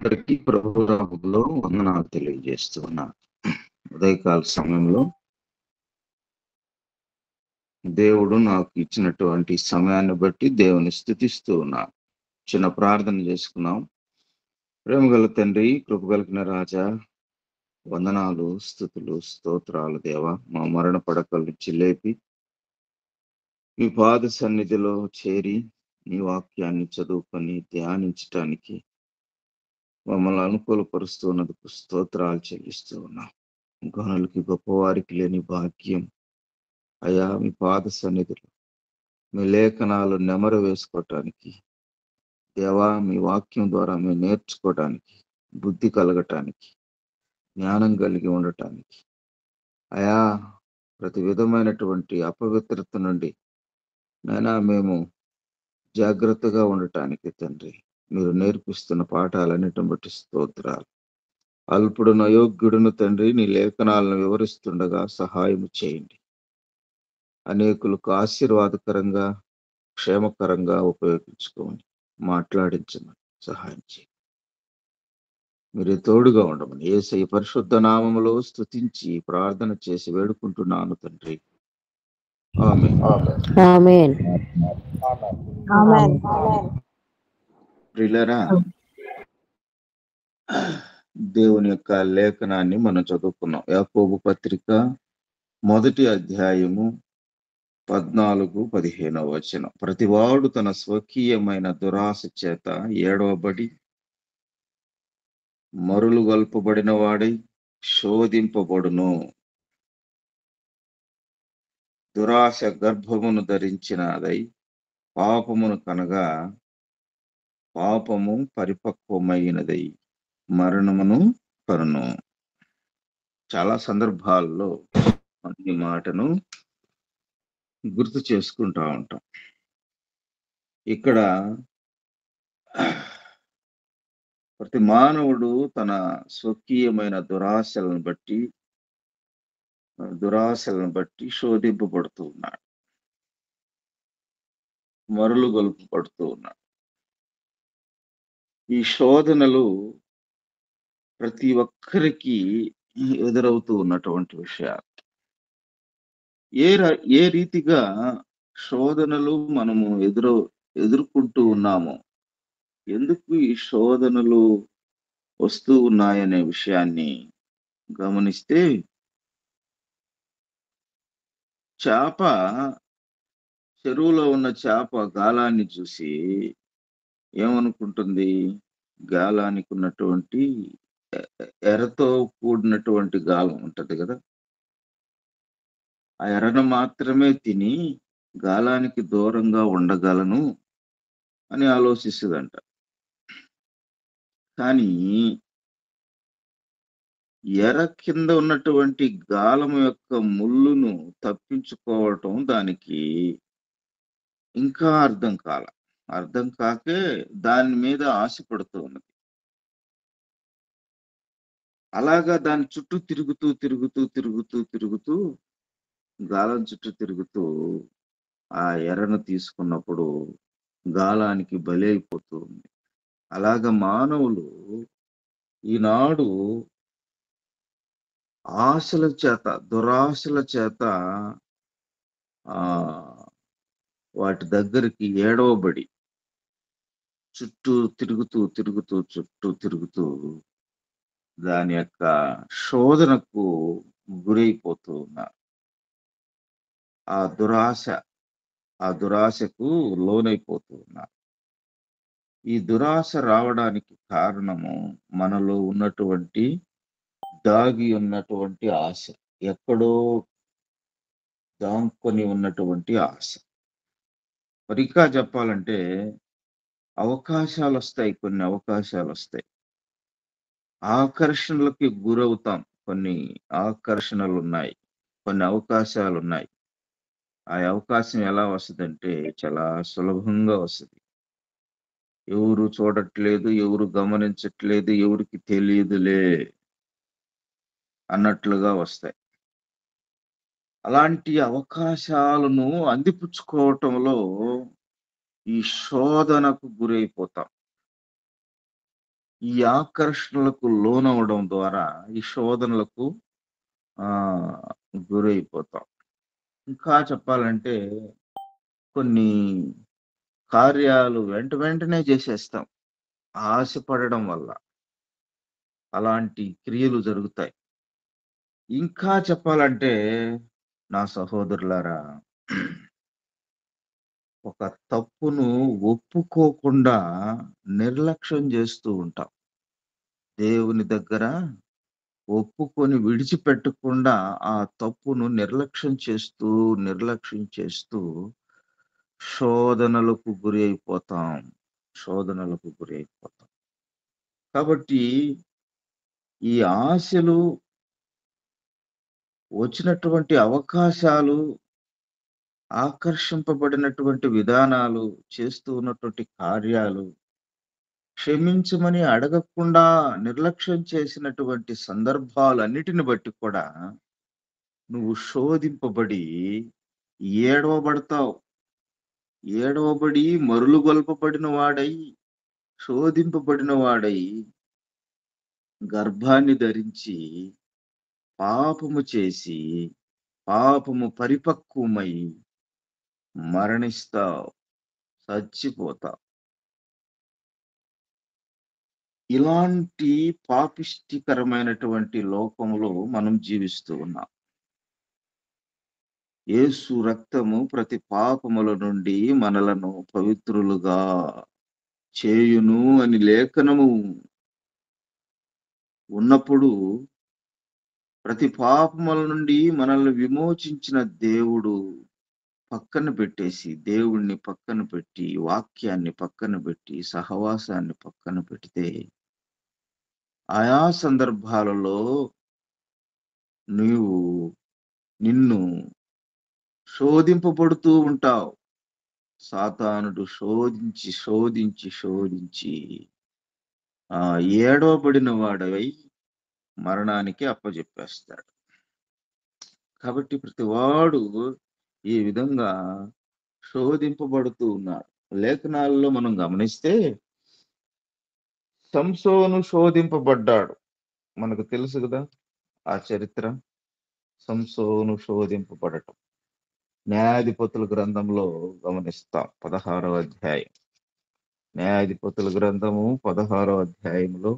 అందరికీ ప్రభు నామములో వందనాలు తెలియజేస్తున్నాను. ఉదయకాల సమయంలో దేవుడు నాకు ఇచ్చినటువంటి సమయాన్ని బట్టి దేవుని స్తుతిస్తూ ఉన్నాను. చిన్న ప్రార్థన చేసుకున్నాం. ప్రేమగల తండ్రి, కృపగలిగిన రాజా, వందనాలు, స్తుతులు, స్తోత్రాలు దేవా. మా మరణ పడకల నుంచి లేపి మీ పాద సన్నిధిలో చేరి నీ వాక్యాన్ని చదువుకొని ధ్యానించటానికి మమ్మల్ని అనుకూలపరుస్తున్నందుకు స్తోత్రాలు చెల్లిస్తూ ఉన్నాం. గనులకి గొప్పవారికి లేని భాగ్యం అయా, మీ పాద సన్నిధిలో మీ లేఖనాలు నెమరు వేసుకోవటానికి దేవా, మీ వాక్యం ద్వారా మేము నేర్చుకోవటానికి, బుద్ధి కలగటానికి, జ్ఞానం కలిగి ఉండటానికి అయా, ప్రతి విధమైనటువంటి అపవిత్రత నుండి నైనా మేము జాగ్రత్తగా ఉండటానికి తండ్రి మీరు నేర్పిస్తున్న పాఠాలన్నిటిని బట్టి స్తోత్రాలు. అల్పుడును అయోగ్యుడును తండ్రి నీ లేఖనాలను వివరిస్తుండగా సహాయం చేయండి. అనేకులకు ఆశీర్వాదకరంగా, క్షేమకరంగా ఉపయోగించుకోండి. మాట్లాడించమని సహాయం చేయండి. మీరు తోడుగా ఉండమని యేసయ్య పరిశుద్ధ నామములో స్తుతించి ప్రార్థన చేసి వేడుకుంటున్నాను తండ్రి. ఆమేన్. ఆమేన్. ప్రియులారా, దేవుని యొక్క లేఖనాన్ని మనం చదువుకున్నాం. యాకోబు పత్రిక 1వ అధ్యాయము 14-15 వచనం. ప్రతివాడు తన స్వకీయమైన దురాశ చేత ఏడవబడి మరులు గొల్పబడిన వాడై శోధింపబడును. దురాశ గర్భమును ధరించినదై పాపమును కనగా పాపము పరిపక్వమైనదై మరణమును కరును. చాలా సందర్భాల్లో మనం ఈ మాటను గుర్తు చేసుకుంటా ఉంటాం. ఇక్కడ ప్రతి మానవుడు తన స్వకీయమైన దురాశలను బట్టి శోధింపబడుతూ ఉన్నాడు, మరులు గొల్పబడుతూ ఉన్నాడు. ఈ శోధనలు ప్రతి ఒక్కరికి ఎదురవుతూ ఉన్నటువంటి విషయాలు. ఏ రీతిగా శోధనలు మనము ఎదుర్కొంటూ ఉన్నామో, ఎందుకు ఈ శోధనలు వస్తూ ఉన్నాయనే విషయాన్ని గమనిస్తే, చెరువులో ఉన్న చేప గాలాన్ని చూసి ఏమనుకుంటుంది? గాలానికి ఉన్నటువంటి ఎరతో కూడినటువంటి గాలం ఉంటది కదా, ఆ ఎరను మాత్రమే తిని గాలానికి దూరంగా ఉండగలను అని ఆలోచిస్తుందంట. కానీ ఎర కింద ఉన్నటువంటి గాలము యొక్క ముళ్ళును తప్పించుకోవటం దానికి ఇంకా అర్థం కాకే దాని మీద ఆశపడుతూ ఉన్నది. అలాగా దాని చుట్టూ తిరుగుతూ గాలం చుట్టూ తిరుగుతూ ఆ ఎరను తీసుకున్నప్పుడు గాలానికి బలి అయిపోతూ ఉంది. అలాగ మానవులు ఈనాడు దురాశల చేత వాటి దగ్గరికి ఏడవబడి చుట్టూ తిరుగుతూ దాని యొక్క శోధనకు గురైపోతూ ఉన్నారు. ఆ దురాశకు లోనైపోతూ ఉన్నారు. ఈ దురాశ రావడానికి కారణము మనలో ఉన్నటువంటి దాగి ఉన్నటువంటి ఆశ, ఎక్కడో దాంకొని ఉన్నటువంటి ఆశ. ఇంకా చెప్పాలంటే కొన్ని అవకాశాలు వస్తాయి. ఆకర్షణలకి గురవుతాం. కొన్ని ఆకర్షణలు ఉన్నాయి, కొన్ని అవకాశాలు ఉన్నాయి. ఆ అవకాశం ఎలా వస్తుందంటే చాలా సులభంగా వస్తుంది. ఎవరు చూడట్లేదు, ఎవరు గమనించట్లేదు, ఎవరికి తెలియదులే అన్నట్లుగా వస్తాయి. అలాంటి అవకాశాలను అందిపుచ్చుకోవటంలో ఈ శోధనకు గురైపోతాం. ఈ ఆకర్షణలకు లోనవ్వడం ద్వారా ఈ శోధనలకు గురైపోతాం. ఇంకా చెప్పాలంటే కొన్ని కార్యాలు వెంటనే చేసేస్తాం. ఆశపడడం వల్ల అలాంటి క్రియలు జరుగుతాయి. ఇంకా చెప్పాలంటే నా సహోదరులారా, ఒక తప్పును ఒప్పుకోకుండా నిర్లక్ష్యం చేస్తూ ఉంటాం. దేవుని దగ్గర ఒప్పుకొని విడిచిపెట్టకుండా ఆ తప్పును నిర్లక్ష్యం చేస్తూ శోధనలకు గురి అయిపోతాం. శోధనలకు గురి అయిపోతాం. కాబట్టి ఈ ఆశలు, వచ్చినటువంటి అవకాశాలు, ఆకర్షింపబడినటువంటి విధానాలు, చేస్తూ ఉన్నటువంటి కార్యాలు, క్షమించమని అడగకుండా నిర్లక్ష్యం చేసినటువంటి సందర్భాలన్నిటిని బట్టి కూడా నువ్వు శోధింపబడి ఏడవబడతావు. ఏడవబడి మరులుగొల్పబడిన వాడై, శోధింపబడిన వాడై, గర్భాన్ని ధరించి, పాపము చేసి, పాపము పరిపక్వమై మరణిస్తావు, చచ్చిపోతావు. ఇలాంటి పాపిష్టికరమైనటువంటి లోకములో మనం జీవిస్తూ ఉన్నాం. యేసు రక్తము ప్రతి పాపముల నుండి మనలను పవిత్రులుగా చేయును అని లేఖనము ఉన్నప్పుడు, ప్రతి పాపముల నుండి మనల్ని విమోచించిన దేవుడు పక్కన పెట్టేసి, దేవుణ్ణి పక్కన పెట్టి, వాక్యాన్ని పక్కన పెట్టి, సహవాసాన్ని పక్కన పెడితే, ఆయా సందర్భాలలో నీవు నిన్ను శోధింపబడుతూ ఉంటావు. సాతానుడు శోధించి ఏడవబడిన వాడవై మరణానికి అప్పజెప్పేస్తాడు. కాబట్టి ప్రతివాడు ఈ విధంగా శోధింపబడుతూ ఉన్నాడు. లేఖనాల్లో మనం గమనిస్తే సంసోను శోధింపబడ్డాడు. మనకు తెలుసు కదా ఆ చరిత్ర. సంసోను శోధింపబడటం న్యాయాధిపతుల గ్రంథంలో గమనిస్తాం. 16వ అధ్యాయం. న్యాయాధిపతుల గ్రంథము 16వ అధ్యాయంలో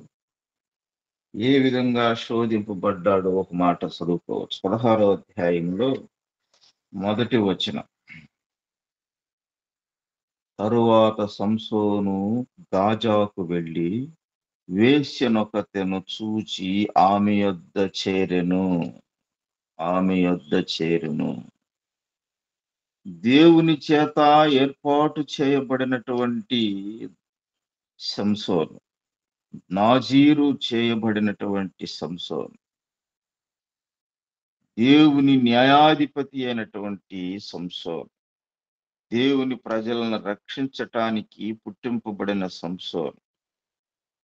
ఏ విధంగా శోధింపబడ్డాడో ఒక మాట చదువుకోవచ్చు. 16వ అధ్యాయంలో మొదటి వచనం. తరువాత సంసోను గాజాకు వెళ్ళి వేశ్యనొకతెను చూచి ఆమె యొద్ద చేరెను. దేవుని చేత ఏర్పాటు చేయబడినటువంటి సంసోను, నాజీరు చేయబడినటువంటి సంసోను, దేవుని న్యాయాధిపతి అయినటువంటి సంసోను, దేవుని ప్రజలను రక్షించటానికి పుట్టింపబడిన సంసోను,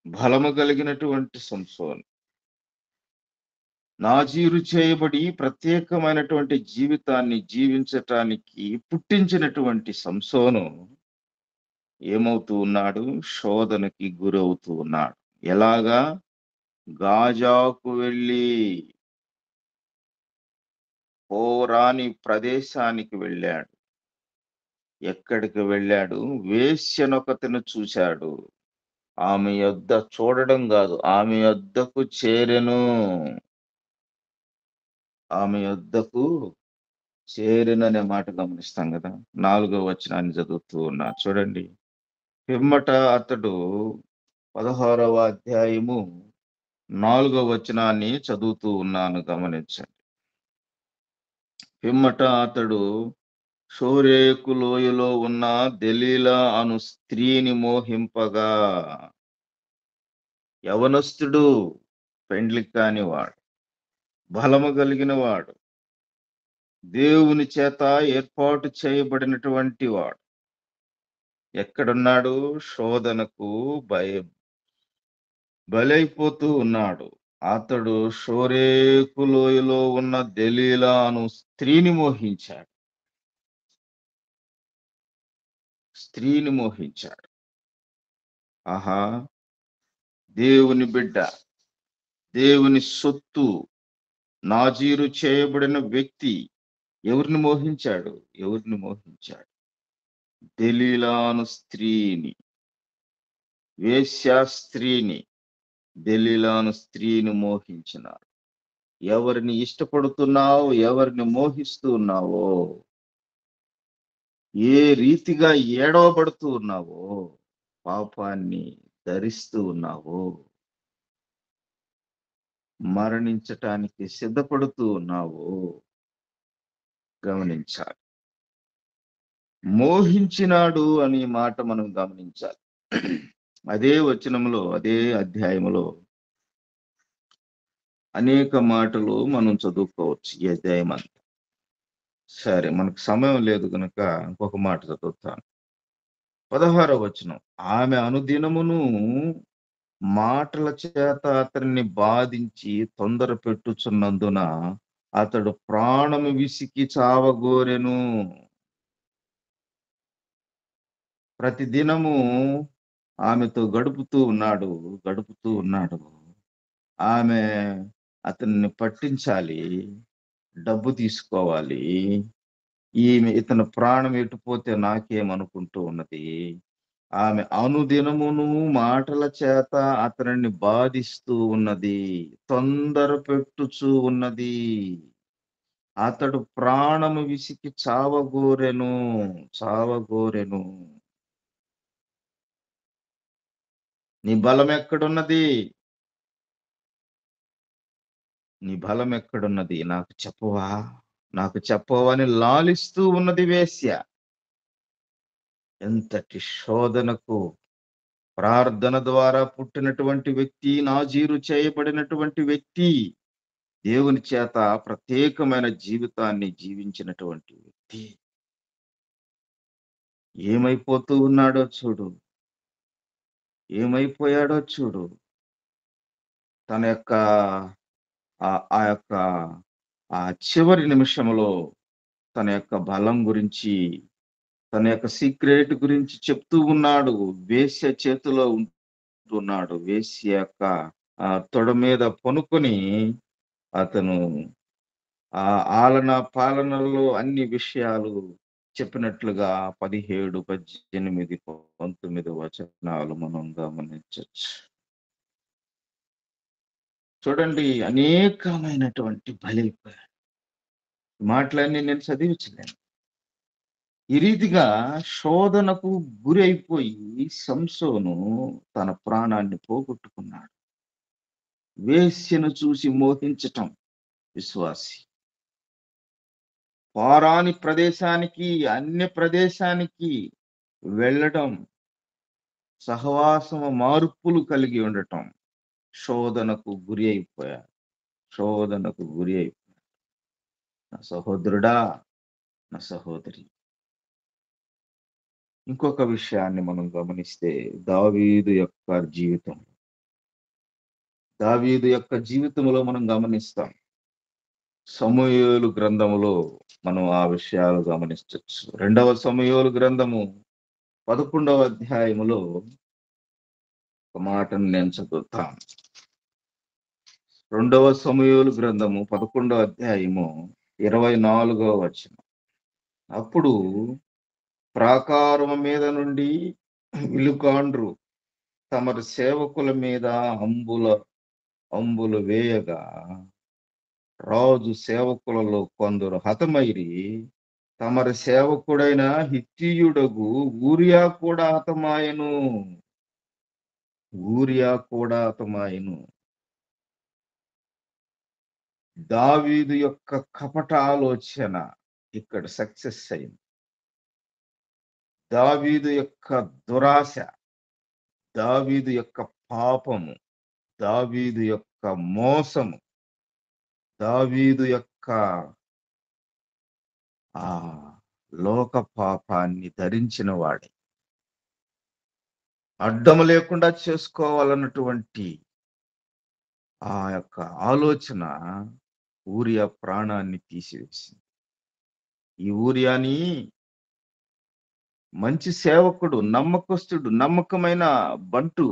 బలము కలిగినటువంటి సంసోను, నాజీరు చేయబడి ప్రత్యేకమైనటువంటి జీవితాన్ని జీవించటానికి పుట్టించినటువంటి సంసోను ఏమవుతూ ఉన్నాడు? శోధనకి గురవుతూ ఉన్నాడు. ఎలాగా? గాజాకు వెళ్ళి పోరాని ప్రదేశానికి వెళ్ళాడు. ఎక్కడికి వెళ్ళాడు? వేశ్యనొకతెను చూశాడు. ఆమె యొద్ద చూడడం కాదు, ఆమె యొద్దకు చేరెను. ఆమె యొద్దకు చేరెననే మాట గమనిస్తాం కదా. 4వ వచనాన్ని చదువుతూ ఉన్నా చూడండి. పిమ్మట అతడు 16వ అధ్యాయము 4వ వచనాన్ని చదువుతూ ఉన్నాను, గమనించండి. పిమ్మట అతడు షోరేకు లోయలో ఉన్న దెలీలా అను స్త్రీని మోహింపగా, యవనస్తుడు, పెండ్లి కానివాడు, బలము కలిగిన వాడు, దేవుని చేత ఏర్పాటు చేయబడినటువంటి వాడు ఎక్కడున్నాడు? శోధనకు బలైపోతూ ఉన్నాడు. అతడు షోరేకు లోయలో ఉన్న దెలీలా అను స్త్రీని మోహించాడు. ఆహా! దేవుని బిడ్డ, దేవుని సొత్తు, నాజీరు చేయబడిన వ్యక్తి ఎవరిని మోహించాడు? ఎవరిని మోహించాడు? దెలీలాను స్త్రీని, వేశ్యా స్త్రీని, దెలీలాను స్త్రీని మోహించినారు. ఎవరిని ఇష్టపడుతున్నావు? ఎవరిని మోహిస్తూ ఉన్నావో, ఏ రీతిగా ఏడవబడుతూ ఉన్నావో, పాపాన్ని ధరిస్తూ ఉన్నావో, మరణించటానికి సిద్ధపడుతూ ఉన్నావో గమనించాలి. మోహించినాడు అనే మాట మనం గమనించాలి. అదే వచనంలో, అదే అధ్యాయములో అనేక మాటలు మనం చదువుకోవచ్చు ఈ అధ్యాయం అంతా. సరే, మనకు సమయం లేదు కనుక ఇంకొక మాట చదువుతాను. 16వ వచనం. ఆమె అనుదినమును మాటల చేత అతన్ని బాధించి తొందర పెట్టుచున్నందున అతడు ప్రాణము విసికి చావగోరెను. ప్రతి దినము ఆమెతో గడుపుతూ ఉన్నాడు. ఆమె అతన్ని పట్టించాలి, డబ్బు తీసుకోవాలి. ఇతని ప్రాణం ఎటుపోతే నాకేమనుకుంటూ ఉన్నది. ఆమె అనుదినమును మాటల చేత అతనిని బాధిస్తూ ఉన్నది, తొందర పెట్టుచూ ఉన్నది. అతడు ప్రాణము విసికి చావగోరెను. నీ బలం ఎక్కడున్నది? నీ బలం ఎక్కడున్నది? నాకు చెప్పవా అని లాలిస్తూ ఉన్నది వేశ్య. ఎంతటి శోధనకు! ప్రార్థన ద్వారా పుట్టినటువంటి వ్యక్తి, నాజీరు చేయబడినటువంటి వ్యక్తి, దేవుని చేత ప్రత్యేకమైన జీవితాన్ని జీవించినటువంటి వ్యక్తి ఏమైపోతూ ఉన్నాడో చూడు, ఏమైపోయాడో చూడు. తన యొక్క ఆ యొక్క ఆ చివరి నిమిషంలో తన యొక్క బలం గురించి, తన యొక్క సీక్రెట్ గురించి చెప్తూ ఉన్నాడు. వేశ్య చేతిలో ఉంటున్నాడు. వేశ్య యొక్క తొడ మీద పనుకొని అతను ఆ ఆలన పాలనలో అన్ని విషయాలు చెప్పినట్లుగా 17, 18, 19 వచనాలు మనం గమనించొచ్చు. చూడండి, అనేకమైనటువంటి బలైపోయాడు. మాటలన్నీ నేను చదివించలేను. ఈ రీతిగా శోధనకు గురి అయిపోయి సంసోను తన ప్రాణాన్ని పోగొట్టుకున్నాడు. వేశ్యను చూసి మోహించటం విశ్వాసి. పారాని ప్రదేశానికి, అన్య ప్రదేశానికి వెళ్ళడం, సహవాసము మార్పులు కలిగి ఉండటం, శోధనకు గురి అయిపోయాడు. నా సహోదరుడా, నా సహోదరి. ఇంకొక విషయాన్ని మనం గమనిస్తే దావీదు యొక్క జీవితంలో మనం గమనిస్తాం. సమూయేలు గ్రంథములో మనం ఆ విషయాలు గమనించవచ్చు. 2వ సమూయేలు గ్రంథము 11వ అధ్యాయములో ఒక మాటను నేను చదువుతాను. 2వ సమూయేలు గ్రంథము 11వ అధ్యాయము 24వ వచనం. అప్పుడు ప్రాకారము మీద నుండి విలుకాండ్రు తమరి సేవకుల మీద అంబులు వేయగా రాజు సేవకులలో కొందరు హతమైరి తమరి సేవకుడైన హిత్తీయుడగు ఊరియా కూడా హతమాయెను. దావీదు యొక్క కపట ఆలోచన ఇక్కడ సక్సెస్ అయింది. దావీదు యొక్క దురాశ, దావీదు యొక్క పాపము, దావీదు యొక్క మోసము, దావీదు యొక్క ఆ లోక పాపాన్ని ధరించిన వాడే, అడ్డము లేకుండా చేసుకోవాలన్నటువంటి ఆ యొక్క ఆలోచన ఊరియా ప్రాణాన్ని తీసివేసింది. ఈ ఊరియాని మంచి సేవకుడు, నమ్మకస్తుడు, నమ్మకమైన బంటు,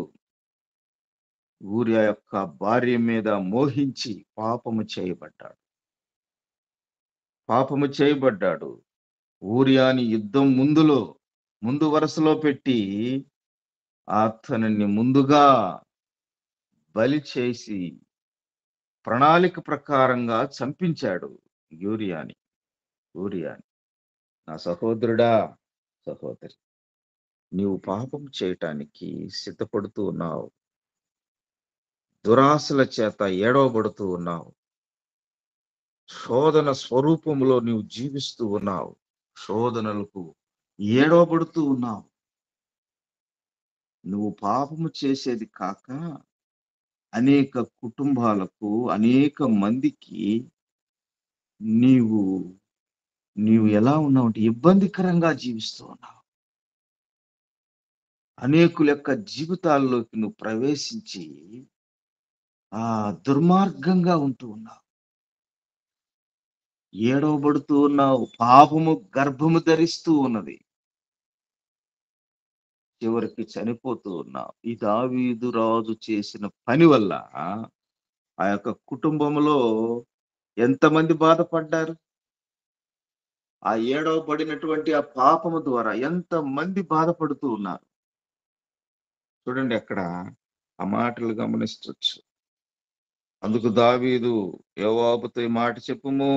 ఊరియా యొక్క భార్య మీద మోహించి పాపము చేయబడ్డాడు. ఊరియాని యుద్ధం ముందు వరుసలో పెట్టి అతనిని ముందుగా బలి చేసి ప్రణాళిక ప్రకారంగా చంపించాడు యూరియాని ఊరియాని. నా సహోదరుడా, సహోదరి, నీవు పాపం చేయటానికి సిద్ధపడుతూ ఉన్నావు. దురాశల చేత ఏడవబడుతూ ఉన్నావు. శోధన స్వరూపంలో నీవు జీవిస్తూ ఉన్నావు. శోధనలకు ఏడవబడుతూ ఉన్నావు. నువ్వు పాపము చేసేది కాక అనేక కుటుంబాలకు, అనేక మందికి నీవు నీవు ఎలా ఉన్నావంటే ఇబ్బందికరంగా జీవిస్తూ ఉన్నావు. అనేకుల యొక్క జీవితాల్లోకి నువ్వు ప్రవేశించి దుర్మార్గంగా ఉంటూ ఉన్నావు. ఏడవబడుతూ ఉన్నావు. పాపము గర్భము ధరిస్తూ ఉన్నది. చివరికి చనిపోతూ ఉన్నావు. ఈ దావీదు రాజు చేసిన పని వల్ల ఆ యొక్క కుటుంబంలో ఎంతమంది బాధపడ్డారు? ఆ ఏడవబడినటువంటి ఆ పాపము ద్వారా ఎంతమంది బాధపడుతూ ఉన్నారు? చూడండి, అక్కడ ఆ మాటలు గమనించవచ్చు. అందుకు దావీదు యోవాబుతో ఈ మాట చెప్పుము,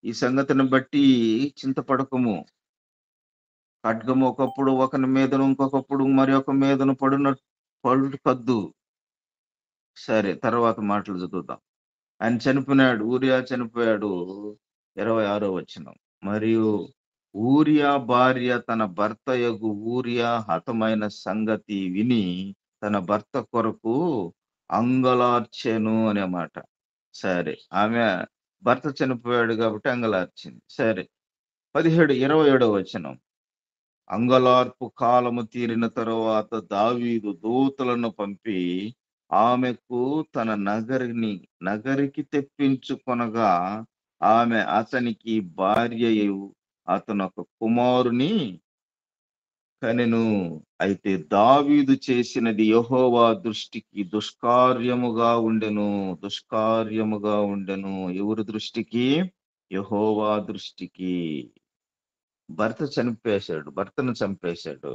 ఈ సంగతిని బట్టి చింతపడకము. ఖడ్గము ఒకప్పుడు ఒకని మీదను, ఇంకొకప్పుడు మరి ఒక మీదను పడు కద్దు. సరే, తర్వాత మాటలు చదువుదాం. ఆయన చనిపోయినాడు, ఊరియా చనిపోయాడు. 26వ వచనం. మరియు ఊరియా భార్య తన భర్తయగు ఊరియా హతమైన సంగతి విని తన భర్త కొరకు అంగలార్చెను అనే మాట. సరే, ఆమె భర్త చనిపోయాడు కాబట్టి అంగలార్చింది. సరే, 27వ వచనం. అంగలార్పు కాలము తీరిన తరువాత దావీదు దూతలను పంపి ఆమెకు తన నగరికి తెప్పించుకొనగా ఆమె అతనికి భార్యయు అతను ఒక కుమారుని కనెను. అయితే దావీదు చేసినది యెహోవా దృష్టికి దుష్కార్యముగా ఉండెను. ఎవరి దృష్టికి? యెహోవా దృష్టికి. భర్తను చంపేశాడు.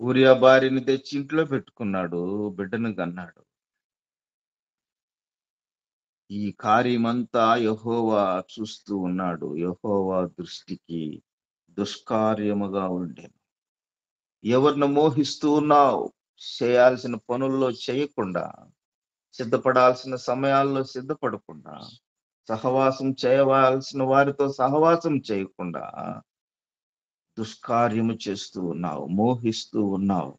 ఊరియా భార్యని తెచ్చి ఇంట్లో పెట్టుకున్నాడు, బిడ్డను కన్నాడు. ఈ కార్యమంతా యెహోవా చూస్తూ ఉన్నాడు. యెహోవా దృష్టికి దుష్కార్యముగా ఉండెను. ఎవరిని మోహిస్తూ ఉన్నావు? చేయాల్సిన పనుల్లో చేయకుండా, సిద్ధపడాల్సిన సమయాల్లో సిద్ధపడకుండా, సహవాసం చేయవలసిన వారితో సహవాసం చేయకుండా దుష్కార్యము చేస్తూ ఉన్నావు, మోహిస్తూ ఉన్నావు.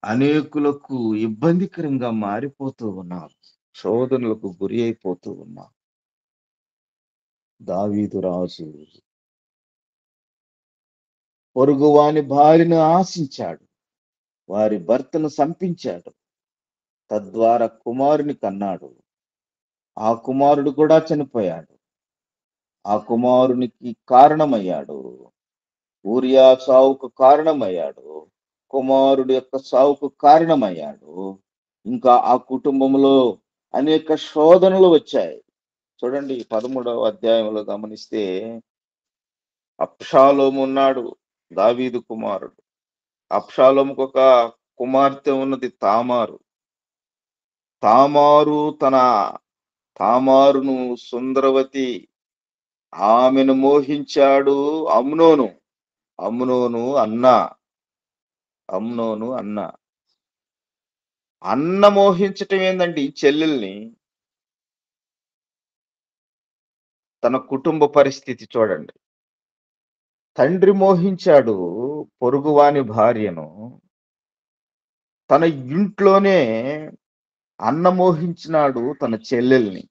అనేకులకు ఇబ్బందికరంగా మారిపోతూ ఉన్నావు. శోధనలకు గురి అయిపోతూ ఉన్నావు. దావీదు రాజు పొరుగువాని భార్యను ఆశించాడు, వారి భర్తను సంపించాడు, తద్వారా కుమారుని కన్నాడు. ఆ కుమారుడు కూడా చనిపోయాడు. ఆ కుమారునికి కారణమయ్యాడు. ఊరియా సావుకు కారణమయ్యాడు. కుమారుడు యొక్క సావుకు కారణమయ్యాడు. ఇంకా ఆ కుటుంబంలో అనేక శోధనలు వచ్చాయి. చూడండి, 13వ అధ్యాయంలో గమనిస్తే అబ్షాలోము ఉన్నాడు, దావీదు కుమారుడు. అబ్షాలోముకు ఒక కుమార్తె ఉన్నది, తామారును సుందరవతి, ఆమెను మోహించాడు అమ్నోను అన్న మోహించటం ఏందండి? చెల్లెల్ని. తన కుటుంబ పరిస్థితి చూడండి. తండ్రి మోహించాడు పొరుగువాని భార్యను, తన ఇంట్లోనే అన్న మోహించినాడు తన చెల్లెల్ని.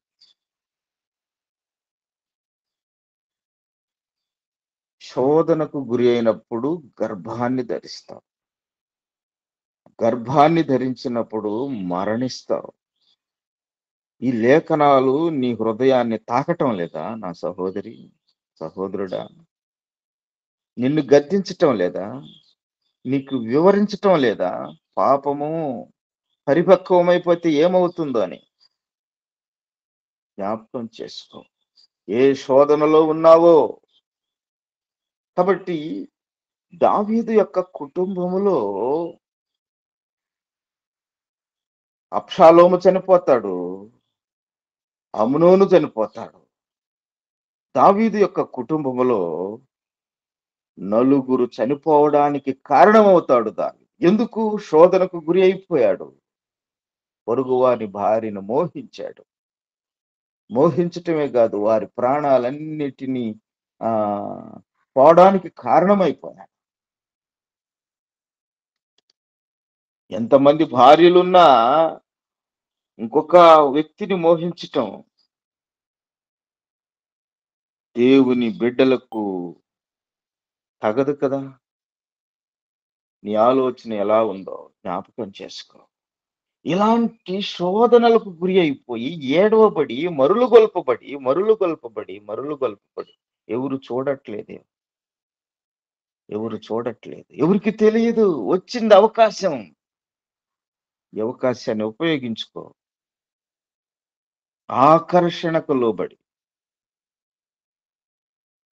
శోధనకు గురి అయినప్పుడు గర్భాన్ని ధరిస్తావు. గర్భాన్ని ధరించినప్పుడు మరణిస్తావు. ఈ లేఖనాలు నీ హృదయాన్ని తాకటం లేదా నా సహోదరి, సహోదరుడా? నిన్ను గద్దించటం లేదా? నీకు వివరించటం లేదా? పాపము పరిపక్వమైపోతే ఏమవుతుందో అని జ్ఞాపకం చేసుకో. ఏ శోధనలో ఉన్నావో. కాబట్టి దావీదు యొక్క కుటుంబములో అబ్షాలోము చనిపోతాడు. అమ్నోను చనిపోతాడు. దావీదు యొక్క కుటుంబములో నలుగురు చనిపోవడానికి కారణమవుతాడు దావీదు. ఎందుకు? శోధనకు గురి అయిపోయాడు. పొరుగువాని భార్యను మోహించాడు. మోహించటమే కాదు, వారి ప్రాణాలన్నిటినీ ఆ పోవడానికి కారణమైపోయాడు. ఎంతమంది భార్యలున్నా ఇంకొక వ్యక్తిని మోహించటం దేవుని బిడ్డలకు తగదు కదా. నీ ఆలోచన ఎలా ఉందో జ్ఞాపకం చేసుకో. ఇలాంటి శోధనలకు గురి అయిపోయి ఏడవబడి మరులు గొల్పబడి ఎవరు చూడట్లేదు. ఎవరికి తెలియదు. వచ్చింది అవకాశం. ఈ అవకాశాన్ని ఉపయోగించుకో. ఆకర్షణకు లోబడి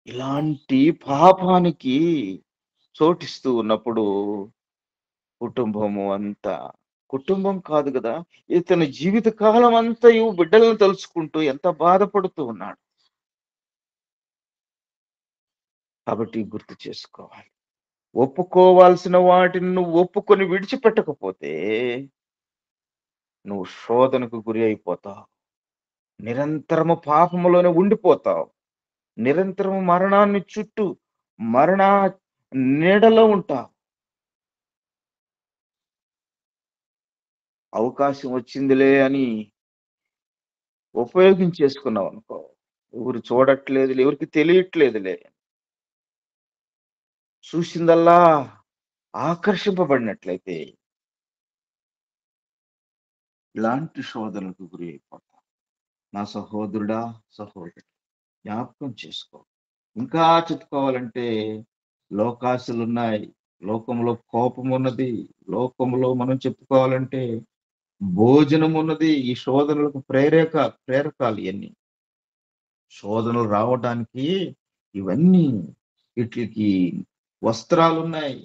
ఇలాంటి పాపానికి చోటిస్తూ ఉన్నప్పుడు కుటుంబము అంతా, కుటుంబం కాదు కదా, ఇతని జీవిత కాలం అంతయు బిడ్డలను తలుచుకుంటూ ఎంత బాధపడుతూ ఉన్నాడు. కాబట్టి గుర్తు చేసుకోవాలి. ఒప్పుకోవాల్సిన వాటిని నువ్వు ఒప్పుకొని విడిచిపెట్టకపోతే నువ్వు శోధనకు గురి అయిపోతావు. నిరంతరము పాపములోనే ఉండిపోతావు. నిరంతరము మరణాన్ని చుట్టూ మరణ నీడలో ఉంటావు. అవకాశం వచ్చిందిలే అని ఉపయోగించేసుకున్నావు అనుకో, ఎవరు చూడట్లేదులే, ఎవరికి తెలియట్లేదులే, చూసిందల్లా ఆకర్షింపబడినట్లయితే ఇలాంటి శోధనకు గురి అయిపోతాం. నా సహోదరుడా, సహోదరి, జ్ఞాపకం చేసుకో. ఇంకా చెప్పుకోవాలంటే లోకాశలున్నాయి, లోకంలో కోపం ఉన్నది, లోకంలో మనం చెప్పుకోవాలంటే భోజనం ఉన్నది. ఈ శోధనలకు ప్రేరకాలు ఇవన్నీ. శోధనలు రావడానికి ఇవన్నీ, వీటికి వస్త్రాలున్నాయి,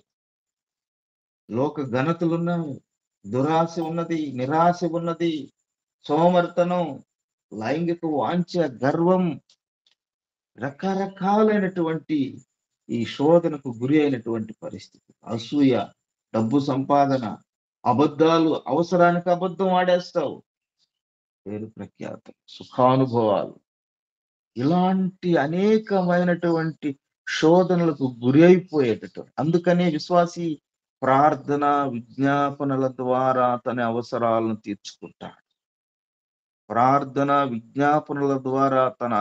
లోక ఘనతలున్నాయి, దురాశ ఉన్నది, నిరాశ ఉన్నది, సోమర్తనం, లైంగిక వాంఛ, గర్వం, రకరకాలైనటువంటి ఈ శోధనకు గురి అయినటువంటి పరిస్థితి. అసూయ, డబ్బు సంపాదన, అబద్ధాలు, అవసరానికి అబద్ధం ఆడేస్తావు, పేరు ప్రఖ్యాతం, సుఖానుభవాలు, ఇలాంటి అనేకమైనటువంటి శోధనలకు గురి అయిపోయేటటువంటి. అందుకనే విశ్వాసి ప్రార్థన విజ్ఞాపనల ద్వారా తన అవసరాలను తీర్చుకుంటాడు. ప్రార్థన విజ్ఞాపనల ద్వారా తన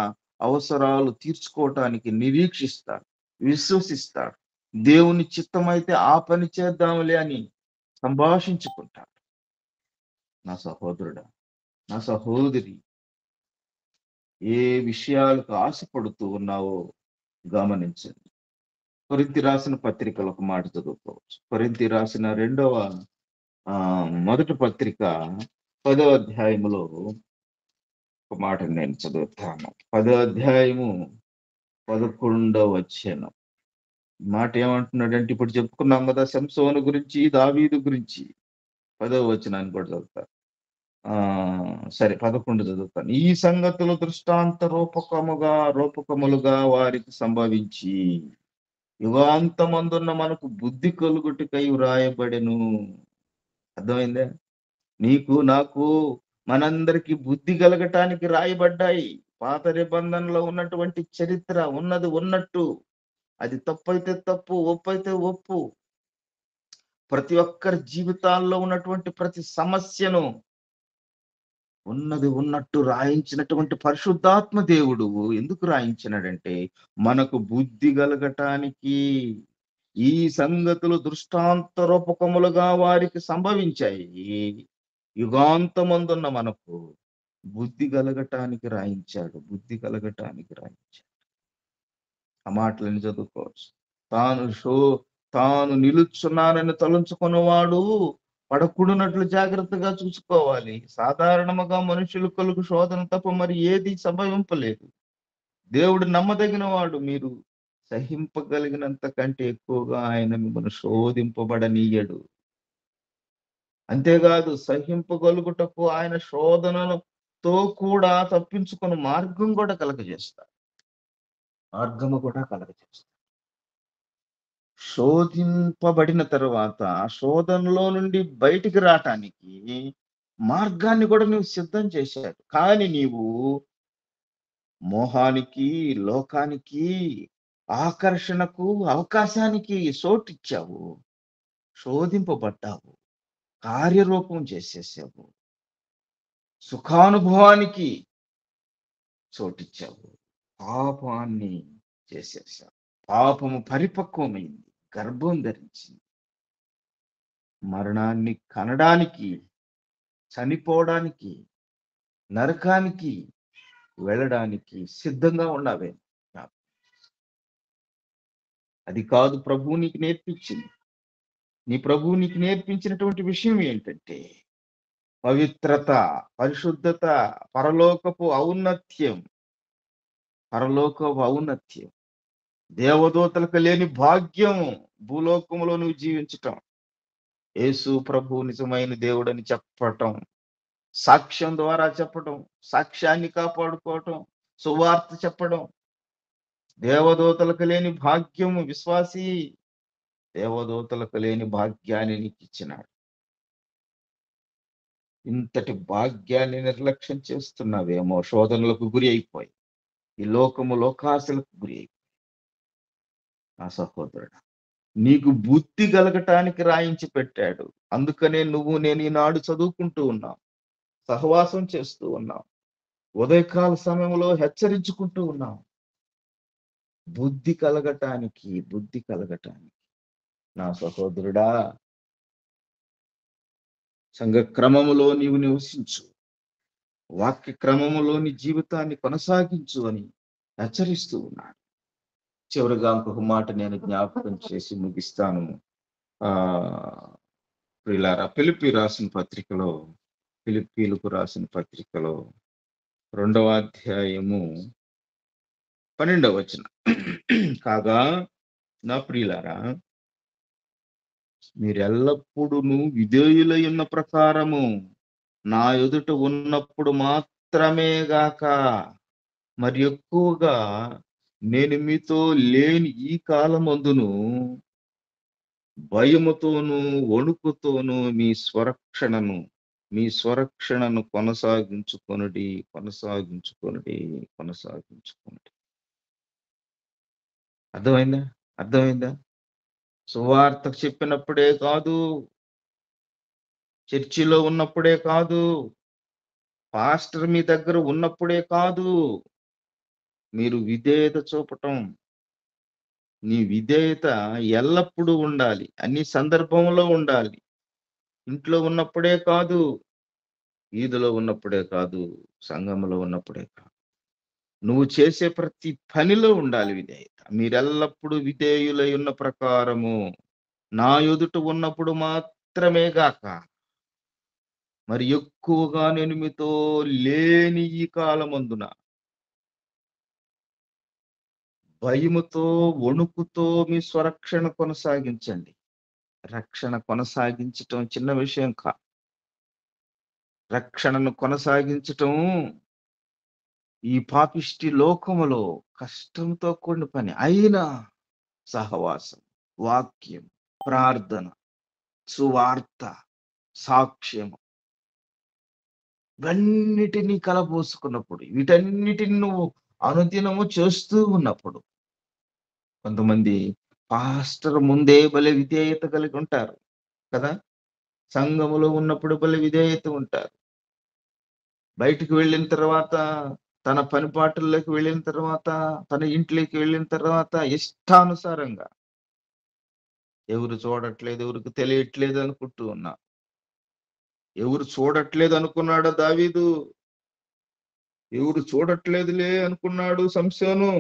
అవసరాలు తీర్చుకోవటానికి నిరీక్షిస్తాడు, విశ్వసిస్తాడు. దేవుని చిత్తమైతే ఆ పని చేద్దాంలే అని సంభాషించుకుంటాడు. నా సహోదరుడా, నా సహోదరి, ఏ విషయాలకు ఆశపడుతూ ఉన్నావో గమనించండి. కొరింథీ రాసిన పత్రికలు ఒక మాట చదువుకోవచ్చు. కొరింథీ రాసిన మొదటి పత్రిక 10వ అధ్యాయములో ఒక మాట నేను చదువుతాను. 10వ అధ్యాయము 11వ వచనం. మాట ఏమంటున్నాడంటే, ఇప్పుడు చెప్పుకున్నాం కదా సంసోను గురించి, దావీదు గురించి. 10వ వచనాన్ని కూడా చదువుతాను. సరే, 11 చదువుతాను. ఈ సంగతులు దృష్టాంత రూపకములుగా వారికి సంభవించి యుగాంతమందున్న మనకు బుద్ధి కలుగుటకై వ్రాయబడెను. అర్థమైందా? నీకు నాకు మనందరికి బుద్ధి కలగటానికి రాయబడ్డాయి. పాత నిబంధనలో ఉన్నటువంటి చరిత్ర ఉన్నది ఉన్నట్టు, అది తప్పైతే తప్పు, ఒప్పు అయితే ఒప్పు, ప్రతి ఒక్కరి జీవితాల్లో ఉన్నటువంటి ప్రతి సమస్యను ఉన్నది ఉన్నట్టు రాయించినటువంటి పరిశుద్ధాత్మ దేవుడు ఎందుకు రాయించినాడంటే, మనకు బుద్ధి కలగటానికి. ఈ సంగతులు దృష్టాంత రూపకములుగా వారికి సంభవించాయి. యుగాంతమందున్న మనకు బుద్ధి కలగటానికి రాయించాడు. ఆ మాటలను చదువుకోవచ్చు. తాను నిలుచున్నానని తలంచుకున్నవాడు పడకూడనట్లు జాగ్రత్తగా చూసుకోవాలి. సాధారణముగా మనుషులు కలుగు శోధన తప్ప మరి ఏది సంభవింపలేదు. దేవుడు నమ్మదగిన వాడు. మీరు సహింపగలిగినంత కంటే ఎక్కువగా ఆయన మిమ్మల్ని శోధింపబడనీయడు. అంతేకాదు సహింపగలుగుటకు ఆయన శోధనలతో కూడా తప్పించుకుని మార్గం కూడా కలగజేస్తాడు. మార్గము కూడా కలగజేస్తాడు. శోధింపబడిన తరువాత ఆ శోధనలో నుండి బయటికి రావటానికి మార్గాన్ని కూడా నువ్వు సిద్ధం చేశాడు. కానీ నీవు మోహానికి, లోకానికి, ఆకర్షణకు, అవకాశానికి చోటిచ్చావు. శోధింపబడ్డావు. కార్యరూపం చేసేసావు. సుఖానుభవానికి చోటిచ్చావు. పాపాన్ని చేసేసావు. పాపము పరిపక్వమైంది. గర్భం ధరించింది. మరణాన్ని కనడానికి, చనిపోవడానికి, నరకానికి వెళ్ళడానికి సిద్ధంగా ఉన్నావే. అది కాదు ప్రభువు నీకు నేర్పించింది. నీ ప్రభువు నీకు నేర్పించినటువంటి విషయం ఏంటంటే పవిత్రత, పరిశుద్ధత, పరలోకపు ఔన్నత్యం. పరలోకపు ఔన్నత్యం. దేవదూతలకు లేని భాగ్యం భూలోకములో నువ్వు జీవించటం. యేసు ప్రభు నిజమైన దేవుడని చెప్పటం, సాక్ష్యం ద్వారా చెప్పటం, సాక్ష్యాన్ని కాపాడుకోవటం, సువార్త చెప్పడం. దేవదూతలకు లేని భాగ్యము విశ్వాసి. దేవదూతలకు లేని భాగ్యాన్ని నీకు ఇచ్చినాడు. ఇంతటి భాగ్యాన్ని నిర్లక్ష్యం చేస్తున్నావేమో. శోధనలకు గురి అయిపోయి, ఈ లోకము లోకాశలకు గురి అయిపోయి. నా సహోదరుడు, నీకు బుద్ధి కలగటానికి రాయించి పెట్టాడు. అందుకనే నువ్వు నేను ఈనాడు చదువుకుంటూ ఉన్నాం, సహవాసం చేస్తూ ఉన్నాం, ఉదయకాల సమయంలో హెచ్చరించుకుంటూ ఉన్నాం. బుద్ధి కలగటానికి. నా సహోదరుడా, సంఘ క్రమములో నీవు నివసించు, వాక్య క్రమములో నీ జీవితాన్ని కొనసాగించు అని హెచ్చరిస్తూ ఉన్నాడు. చివరిగా ఇంకొక మాట నేను జ్ఞాపకం చేసి ముగిస్తాను. ప్రియులారా, ఫిలిప్పీలకు రాసిన పత్రికలో 2వ అధ్యాయము 12వ వచనం. కాగా నా ప్రియులారా, మీరెల్లప్పుడూ విధేయులై ఉన్న ప్రకారము నా ఎదుట ఉన్నప్పుడు మాత్రమే గాక మరి ఎక్కువగా నేను మీతో లేని ఈ కాలమందును భయముతోనూ వణుకుతోనూ మీ స్వరక్షణను కొనసాగించుకొనుడి. అర్థమైందా? సువార్త చెప్పినప్పుడే కాదు, చర్చిలో ఉన్నప్పుడే కాదు, పాస్టర్ మీ దగ్గర ఉన్నప్పుడే కాదు, మీరు విధేయత చూపటం. నీ విధేయత ఎల్లప్పుడూ ఉండాలి. అన్ని సందర్భంలో ఉండాలి. ఇంట్లో ఉన్నప్పుడే కాదు, వీధిలో ఉన్నప్పుడే కాదు, సంఘంలో ఉన్నప్పుడే కాదు. నువ్వు చేసే ప్రతి పనిలో ఉండాలి విధేయత. మీరెల్లప్పుడూ విధేయులై ఉన్న ప్రకారము నా ఎదుట ఉన్నప్పుడు మాత్రమే గాక మరి ఎక్కువగా నేను మీతో లేని ఈ కాలమందున భయముతో, వణుకుతో మీ స్వరక్షణ కొనసాగించండి. రక్షణ కొనసాగించటం చిన్న విషయం కాదు. రక్షణను కొనసాగించటం ఈ పాపిష్టి లోకములో కష్టంతో కూడిన పని. అయినా సహవాసం, వాక్యం, ప్రార్థన, సువార్త, సాక్ష్యము, ఇవన్నిటినీ కలబోసుకున్నప్పుడు, వీటన్నిటిని నువ్వు అనుదినము చేస్తూ ఉన్నప్పుడు, కొంతమంది పాస్టర్ ముందే భలే విధేయత కలిగి ఉంటారు కదా. సంఘములో ఉన్నప్పుడు భలే విధేయత ఉంటారు. బయటికి వెళ్ళిన తర్వాత, తన పనిపాటుల్లోకి వెళ్ళిన తర్వాత, తన ఇంట్లోకి వెళ్ళిన తర్వాత ఇష్టానుసారంగా ఎవరు చూడట్లేదు, ఎవరికి తెలియట్లేదు అనుకుంటూ ఉన్నా. ఎవరు చూడట్లేదు అనుకున్నాడు దావీదు. ఎవరు చూడట్లేదులే అనుకున్నాడు సంసోను.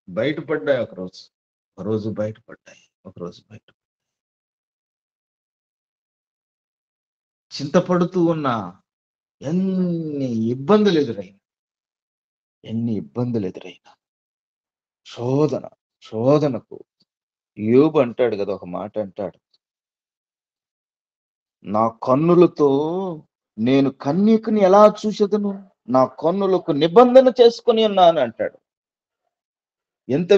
బయటపడ్డాయి ఒకరోజు. ఒకరోజు బయటపడ్డాయి, ఒకరోజు బయట చింతపడుతూ ఉన్న ఎన్ని ఇబ్బందులు ఎదురైనా, ఎన్ని ఇబ్బందులు ఎదురైనా శోధన శోధనకు యోబు అంటాడు కదా, ఒక మాట అంటాడు, నా కన్నులతో నేను కన్యకని ఎలా చూసేదను, నా కన్నులకు నిబంధన చేసుకుని ఉన్నాను అంటాడు. ఎంత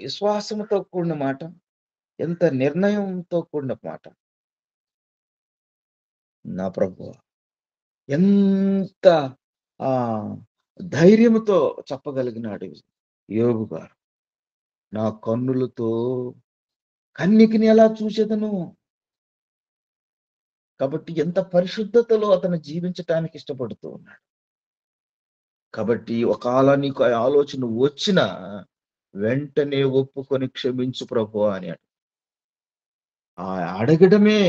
విశ్వాసముతో కూడిన మాట, ఎంత నిర్ణయంతో కూడిన మాట. నా ప్రభువా, ఎంత ఆ ధైర్యముతో చెప్పగలిగినాడు యోబు గారు. నా కన్నులతో కన్యకని ఎలా చూసేదను. కాబట్టి ఎంత పరిశుద్ధతలో అతను జీవించటానికి ఇష్టపడుతూ ఉన్నాడు. కాబట్టి ఒకవేళ నీకు ఆ ఆలోచన వచ్చినా వెంటనే ఒప్పుకొని క్షమించు ప్రభువా అని ఆ అడగడమే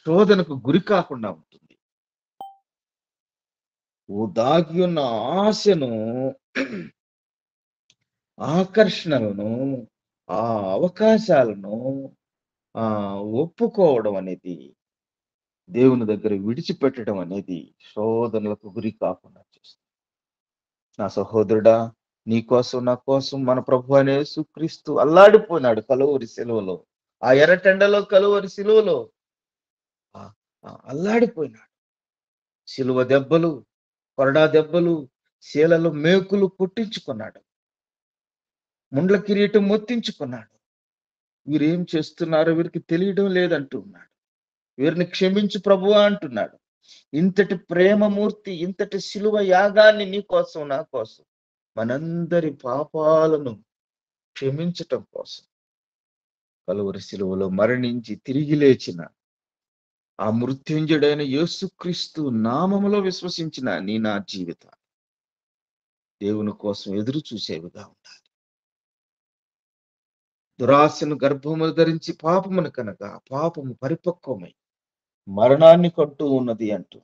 శోధనకు గురి కాకుండా ఉంటుంది. ఓ దాగి ఉన్న ఆశను, ఆకర్షణలను, ఆ అవకాశాలను ఒప్పుకోవడం అనేది, దేవుని దగ్గర విడిచిపెట్టడం అనేది శోధనలకు గురి కాకుండా చేస్తుంది. నా సహోదరుడా, నీ కోసం నా కోసం మన ప్రభు అనే యేసుక్రీస్తు అల్లాడిపోయినాడు కలువరి శిలువలో. ఆ ఎర్రటెండలో కలువరి శిలువలో అల్లాడిపోయినాడు. శిలువ దెబ్బలు, కొరడా దెబ్బలు, శీలలో మేకులు కొట్టించుకున్నాడు, ముండ్ల కిరీటం మొత్తించుకున్నాడు. వీరేం చేస్తున్నారో వీరికి తెలియడం లేదంటున్నాడు. వీరిని క్షమించు ప్రభువా అంటున్నాడు. ఇంతటి ప్రేమమూర్తి, ఇంతటి శిలువ యాగాన్ని నీ కోసం నా కోసం, మనందరి పాపాలను క్షమించటం కోసం కలువరి శిలువలో మరణించి తిరిగి లేచిన ఆ మృత్యుంజుడైన యేసుక్రీస్తు నామములో విశ్వసించిన నా జీవితం దేవుని కోసం ఎదురు చూసేవిగా ఉండాలి. దురాశను గర్భమును ధరించి పాపమును కనుక పాపము పరిపక్వమై మరణాన్ని కంటూ ఉన్నది అంటూ,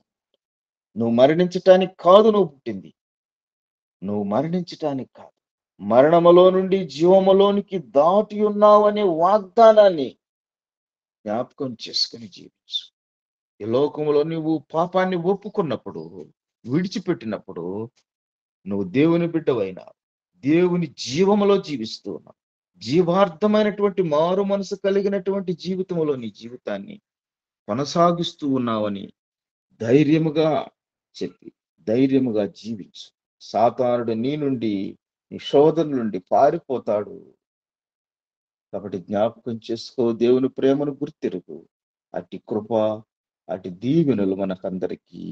నువ్వు మరణించటానికి కాదు నువ్వు పుట్టింది, నువ్వు మరణించటానికి కాదు, మరణములో నుండి జీవములోనికి దాటి ఉన్నావు అనే వాగ్దానాన్ని జ్ఞాపకం చేసుకుని జీవించు. ఈ లోకంలో నువ్వు పాపాన్ని ఒప్పుకున్నప్పుడు, విడిచిపెట్టినప్పుడు నువ్వు దేవుని బిడ్డవైనా, దేవుని జీవములో జీవిస్తూ ఉన్నావు. జీవార్థమైనటువంటి మారు మనసు కలిగినటువంటి జీవితంలో నీ జీవితాన్ని కొనసాగిస్తూ ఉన్నావని ధైర్యముగా చెప్పి ధైర్యముగా జీవించు. సాతానుడు నీ నుండి, నీ శోధన నుండి పారిపోతాడు. కాబట్టి జ్ఞాపకం చేసుకో, దేవుని ప్రేమను గుర్తిరుగు. అట్టి కృప, అట్టి దీవెనలు మనకందరికీ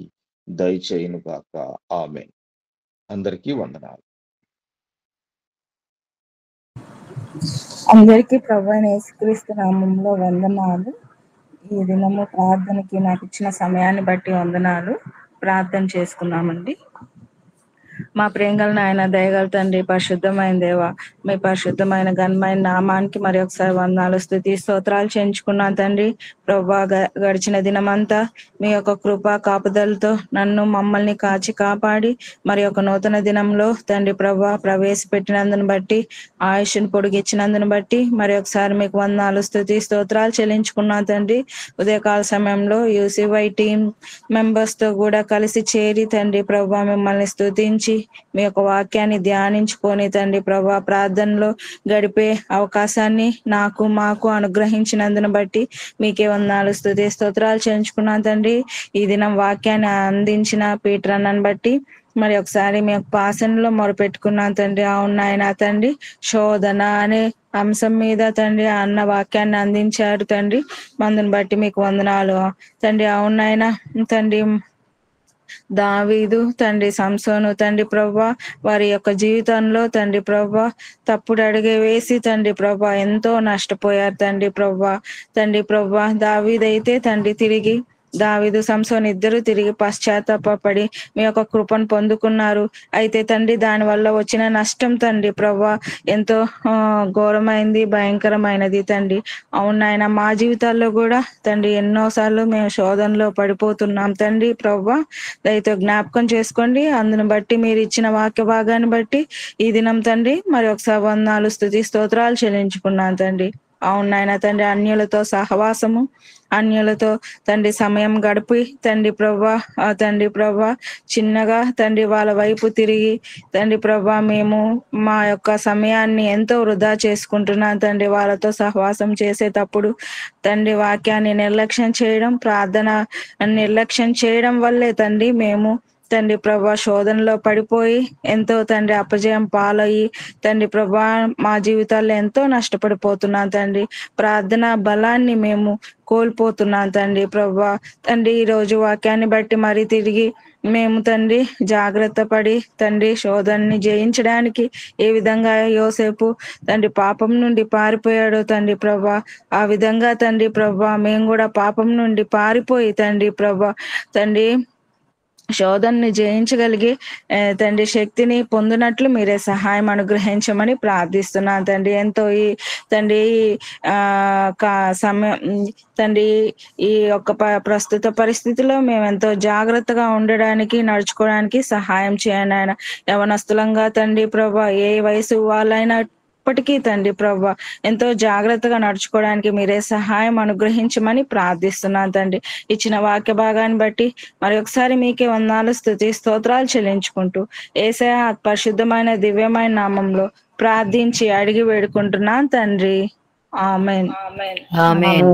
దయచేయును గాక. ఆమేన్. అందరికీ వందనాలు. అందరికీ ప్రభువైన యేసుక్రీస్తు నామములో వందనాలు. ఈ దినము ప్రార్థనకి నాకు ఇచ్చిన సమయాన్ని బట్టి వందనాలు. ప్రార్థన చేసుకున్నామండి. మా ప్రేంగల నాయన, దయగల తండ్రి, పరిశుద్ధమైన దేవ, మీ పరిశుద్ధమైన ఘనమైన నామానికి మరి ఒకసారి వందనాలు, స్తుతి స్తోత్రాలు చేయించుకున్నాను తండ్రి. ప్రభువా, గడిచిన దినమంతా మీ యొక్క కృపా కాపుదలతో నన్ను మమ్మల్ని కాచి కాపాడి మరి ఒక నూతన దినంలో తండ్రి ప్రభువా ప్రవేశపెట్టినందును బట్టి, ఆయుష్ను పొడిగించినందును బట్టి మరి ఒకసారి మీకు వందనాలు, స్తుతి స్తోత్రాలు చెల్లించుకున్నాను తండ్రి. ఉదయకాల సమయంలో యూసీవై టీం మెంబర్స్ తో కూడా కలిసి చేరి తండ్రి ప్రభువా మిమ్మల్ని స్తుతించి మీ యొక్క వాక్యాన్ని ధ్యానించుకొని తండ్రి ప్రభువా ప్రార్థనలో గడిపే అవకాశాన్ని మాకు అనుగ్రహించినందును బట్టి మీకే వందనాలు, స్తుతి స్తోత్రాలు చేయించుకున్నాను తండ్రి. ఈ దినం వాక్యాన్ని అందించిన పీటర్ అన్నను బట్టి మరి ఒకసారి మీ యొక్క పాసనలో మొరపెట్టుకున్నాను తండ్రి. అవును నాయనా తండ్రి, శోధన అనే అంశం మీద తండ్రి అన్న వాక్యాన్ని అందించారు తండ్రి. మందుని బట్టి మీకు వందనాలు తండ్రి. అవును నాయనా తండ్రి, దావీదు తండ్రి, సంసోను తండ్రి ప్రభువా వారి యొక్క జీవితంలో తండ్రి ప్రభువా తప్పుడు అడుగే వేసి తండ్రి ప్రభువా ఎంతో నష్టపోయారు తండ్రి ప్రభువా. తండ్రి ప్రభువా దావీదైతే తండ్రి తిరిగి దావీదు సంసోను ఇద్దరు తిరిగి పశ్చాత్తాపడి మీ యొక్క కృపను పొందుకున్నారు. అయితే తండ్రి దాని వల్ల వచ్చిన నష్టం తండ్రి ప్రభా ఎంతో ఘోరమైంది, భయంకరమైనది తండ్రి. అవును నాయన, మా జీవితాల్లో కూడా తండ్రి ఎన్నోసార్లు మేము శోధనలో పడిపోతున్నాం తండ్రి ప్రభా. దయతో జ్ఞాపకం చేసుకోండి. అందును బట్టి మీరు ఇచ్చిన వాక్య భాగాన్ని బట్టి ఈ దినం తండ్రి మరి ఒకసారి వందనాలు, స్తుతి, స్తోత్రాలు చెల్లించుకున్నాను తండ్రి. అవును నాయన తండ్రి, అన్యులతో సహవాసము, అన్యులతో తండ్రి సమయం గడిపి తండ్రి ప్రభా చిన్నగా తండ్రి వాళ్ళ వైపు తిరిగి తండ్రి ప్రభా మేము మా యొక్క సమయాన్ని ఎంతో వృధా చేసుకుంటున్నాం తండ్రి. వాళ్ళతో సహవాసం చేసేటప్పుడు తండ్రి వాక్యాన్ని నిర్లక్ష్యం చేయడం, ప్రార్థన నిర్లక్ష్యం చేయడం వల్లే తండ్రి మేము తండ్రి ప్రభా శోధనలో పడిపోయి ఎంతో తండ్రి అపజయం పాలయ్యి తండ్రి ప్రభా మా జీవితాల్లో ఎంతో నష్టపడిపోతున్నాం తండ్రి. ప్రార్థన బలాన్ని మేము కోల్పోతున్నాం తండ్రి ప్రభా. తండ్రి ఈ రోజు వాక్యాన్ని బట్టి మరి తిరిగి మేము తండ్రి జాగ్రత్త పడి తండ్రి శోధనని జయించడానికి ఏ విధంగా యోసేపు తండ్రి పాపం నుండి పారిపోయాడో తండ్రి ప్రభా, ఆ విధంగా తండ్రి ప్రభా మేము కూడా పాపం నుండి పారిపోయి తండ్రి ప్రభా తండ్రి శోధనని జయించగలిగి తండ్రి శక్తిని పొందినట్లు మీరే సహాయం అనుగ్రహించమని ప్రార్థిస్తున్నాను తండ్రి. ఎంతో ఈ తండ్రి సమయం తండ్రి ఈ యొక్క ప్రస్తుత పరిస్థితిలో మేము ఎంతో జాగ్రత్తగా ఉండడానికి, నడుచుకోవడానికి సహాయం చేయండి ఆయన. యవనస్తులంగా తండ్రి ప్రభా ఏ వయసు వాళ్ళైనా ఇప్పటికీ తండ్రి ప్రభా ఎంతో జాగ్రత్తగా నడుచుకోవడానికి మీరే సహాయం అనుగ్రహించమని ప్రార్థిస్తున్నాను తండ్రి. ఇచ్చిన వాక్య భాగాన్ని బట్టి మరి ఒకసారి మీకే వందనాలు, స్తుతి, స్తోత్రాలు చెల్లించుకుంటూ యేసయ్య పరిశుద్ధమైన దివ్యమైన నామంలో ప్రార్థించి అడిగి వేడుకుంటున్నాను తండ్రి. ఆమేన్. ఆమేన్. ఆమేన్.